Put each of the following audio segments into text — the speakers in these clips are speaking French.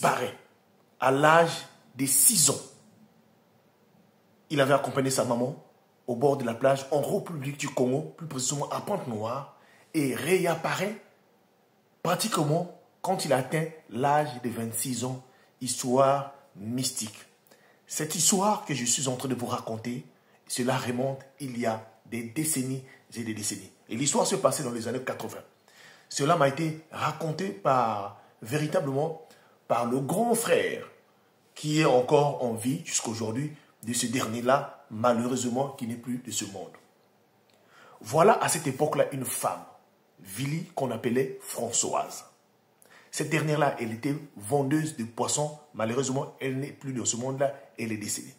disparaît à l'âge de 6 ans. Il avait accompagné sa maman au bord de la plage en République du Congo, plus précisément à Pointe-Noire, et réapparaît pratiquement quand il atteint l'âge de 26 ans. Histoire mystique. Cette histoire que je suis en train de vous raconter, cela remonte il y a des décennies et des décennies. Et l'histoire se passait dans les années 80. Cela m'a été raconté véritablement par le grand frère qui est encore en vie jusqu'à aujourd'hui de ce dernier-là, malheureusement, qui n'est plus de ce monde. Voilà à cette époque-là une femme, Vili, qu'on appelait Françoise. Cette dernière-là, elle était vendeuse de poissons. Malheureusement, elle n'est plus de ce monde-là, elle est décédée.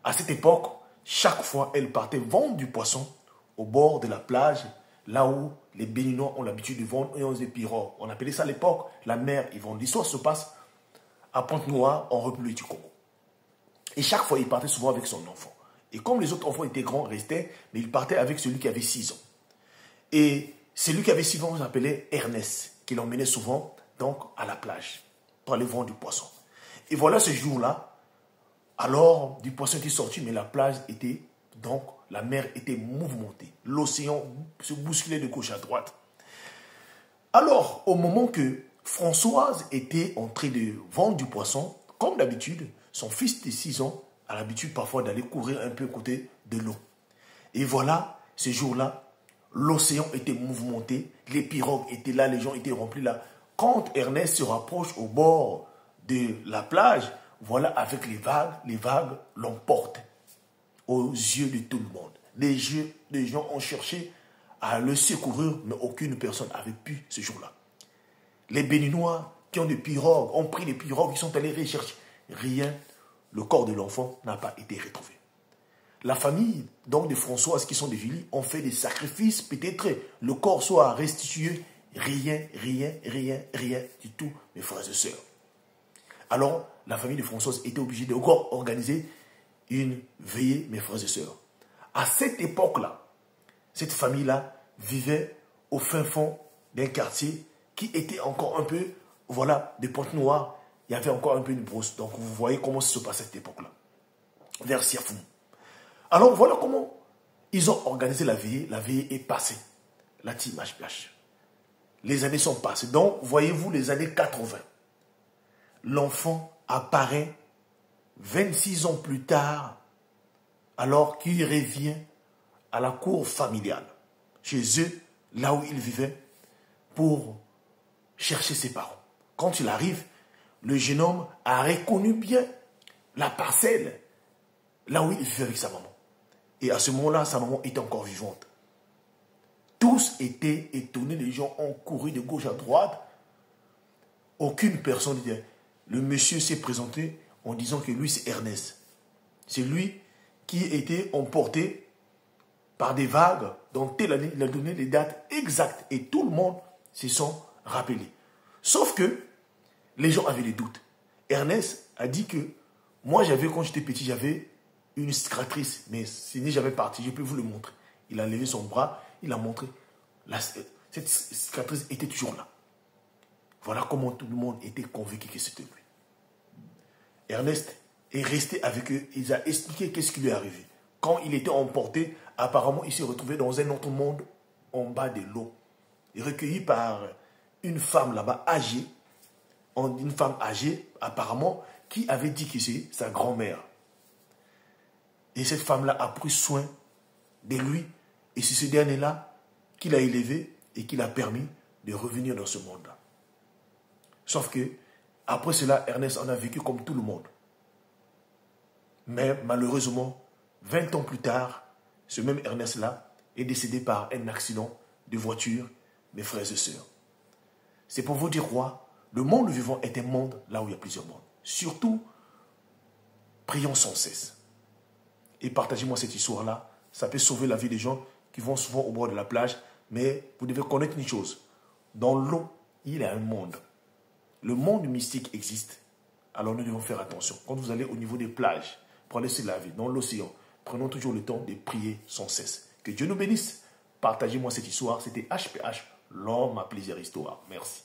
À cette époque, chaque fois, elle partait vendre du poisson au bord de la plage, là où les Béninois ont l'habitude de vendre des pirogues. On appelait ça à l'époque la mer Yvonne. L'histoire se passe à Pointe-Noire, en République du Congo. Et chaque fois, il partait souvent avec son enfant. Et comme les autres enfants étaient grands, restaient, mais il partait avec celui qui avait 6 ans. Et celui qui avait 6 ans, on l'appelait Ernest, qui l'emmenait souvent donc à la plage pour aller vendre du poisson. Et voilà ce jour-là, alors du poisson était sorti, mais la plage était, donc la mer était mouvementée. L'océan se bousculait de gauche à droite. Alors, au moment que Françoise était en train de vendre du poisson, comme d'habitude, son fils de 6 ans a l'habitude parfois d'aller courir un peu à côté de l'eau. Et voilà, ce jour-là, l'océan était mouvementé, les pirogues étaient là, les gens étaient remplis là. Quand Ernest se rapproche au bord de la plage, voilà, avec les vagues l'emportent aux yeux de tout le monde. Les gens ont cherché à le secourir, mais aucune personne n'avait pu ce jour-là. Les Béninois qui ont des pirogues ont pris les pirogues, ils sont allés rechercher. Rien, le corps de l'enfant n'a pas été retrouvé. La famille donc de Françoise qui sont des Vili ont fait des sacrifices, peut-être le corps soit restitué. Rien du tout, mes frères et sœurs. Alors, la famille de Françoise était obligée de encore organiser une veillée, mes frères et sœurs. À cette époque-là, cette famille-là vivait au fin fond d'un quartier qui était encore un peu, voilà, de Pointe-Noire. Il y avait encore un peu une brousse. Donc, vous voyez comment ça se passait à cette époque-là. Vers Sierfou. Alors, voilà comment ils ont organisé la veillée. La veillée est passée. La team HPH. Les années sont passées. Donc, voyez-vous, les années 80. L'enfant apparaît 26 ans plus tard, alors qu'il revient à la cour familiale, chez eux, là où il vivait, pour chercher ses parents. Quand il arrive, le jeune homme a reconnu bien la parcelle, là où il vivait avec sa maman. Et à ce moment-là, sa maman était encore vivante. Tous étaient étonnés, les gens ont couru de gauche à droite. Aucune personne ne disait. Le monsieur s'est présenté en disant que lui, c'est Ernest. C'est lui qui était emporté par des vagues dans telle année. Il a donné les dates exactes et tout le monde se sont rappelés. Sauf que les gens avaient des doutes. Ernest a dit que moi, quand j'étais petit, j'avais une cicatrice, mais ce n'est jamais parti. Je peux vous le montrer. Il a levé son bras, il a montré. Cette cicatrice était toujours là. Voilà comment tout le monde était convaincu que c'était lui. Ernest est resté avec eux. Il a expliqué qu'est-ce qui lui est arrivé. Quand il était emporté, apparemment, il s'est retrouvé dans un autre monde en bas de l'eau. Il est recueilli par une femme là-bas âgée. Une femme âgée, apparemment, qui avait dit que c'est sa grand-mère. Et cette femme-là a pris soin de lui. Et c'est ce dernier-là qu'il a élevé et qui l'a permis de revenir dans ce monde-là. Sauf que, après cela, Ernest en a vécu comme tout le monde. Mais malheureusement, 20 ans plus tard, ce même Ernest-là est décédé par un accident de voiture, mes frères et sœurs. C'est pour vous dire quoi? Le monde vivant est un monde là où il y a plusieurs mondes. Surtout, prions sans cesse. Et partagez-moi cette histoire-là. Ça peut sauver la vie des gens qui vont souvent au bord de la plage. Mais vous devez connaître une chose. Dans l'eau, il y a un monde. Le monde mystique existe. Alors nous devons faire attention. Quand vous allez au niveau des plages, pour aller se laver dans l'océan, prenons toujours le temps de prier sans cesse. Que Dieu nous bénisse. Partagez-moi cette histoire. C'était HPH, l'homme à plaisir histoire. Merci.